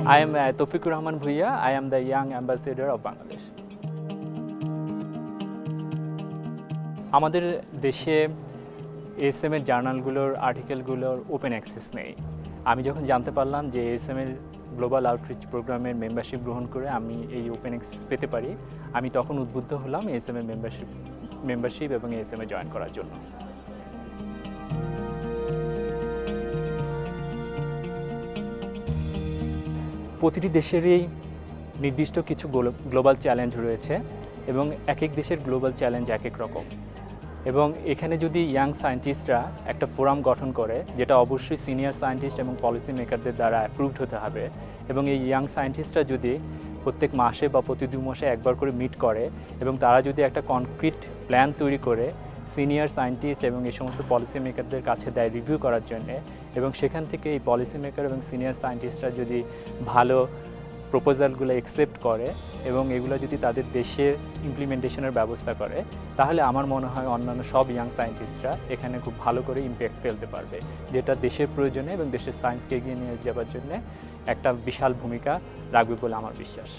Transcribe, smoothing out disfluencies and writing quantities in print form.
I am Taufikur Rahman Bhuiya. I am the Young Ambassador of Bangladesh. আমাদের দেশে ASM এর জার্নালগুলোর আর্টিকেলগুলোর open access নেই। আমি যখন জানতে পারলাম যে এএসএম এর গ্লোবাল আউটরিচ প্রোগ্রামের মেম্বারশিপ গ্রহণ করে আমি এই ওপেন অ্যাক্সেস পেতে পারি, আমি তখন উদ্বুদ্ধ হলাম এএসএম এর মেম্বারশিপ এবং এএসএম এ জয়েন করার জন্য। প্রতিটি দেশেরই নির্দিষ্ট কিছু গ্লোবাল চ্যালেঞ্জ রয়েছে এবং এক এক দেশের গ্লোবাল চ্যালেঞ্জ এক এক রকম। এবং এখানে যদি ইয়াং সায়েন্টিস্টরা একটা ফোরাম গঠন করে, যেটা অবশ্যই সিনিয়র সায়েন্টিস্ট এবং পলিসি মেকারদের দ্বারা অ্যাপ্রুভড হতে হবে, এবং এই ইয়াং সায়েন্টিস্টরা যদি প্রত্যেক মাসে বা প্রতি 2 মাসে একবার করে মিট করে এবং তারা যদি একটা কনক্রিট প্ল্যান তৈরি করে সিনিয়র সায়েন্টিস্ট এবং এই সমস্ত পলিসি মেকারদের কাছে দেয় রিভিউ করার জন্যে, এবং সেখান থেকে এই পলিসি মেকার এবং সিনিয়র সায়েন্টিস্টরা যদি ভালো প্রপোজালগুলো অ্যাকসেপ্ট করে এবং এগুলো যদি তাদের দেশের ইমপ্লিমেন্টেশনের ব্যবস্থা করে, তাহলে আমার মনে হয় অন্যান্য সব ইয়াং সায়েন্টিস্টরা এখানে খুব ভালো করে ইম্প্যাক্ট ফেলতে পারবে, যেটা দেশের প্রয়োজনে এবং দেশের সায়েন্সকে এগিয়ে নিয়ে যাওয়ার জন্য একটা বিশাল ভূমিকা রাখবে বলে আমার বিশ্বাস।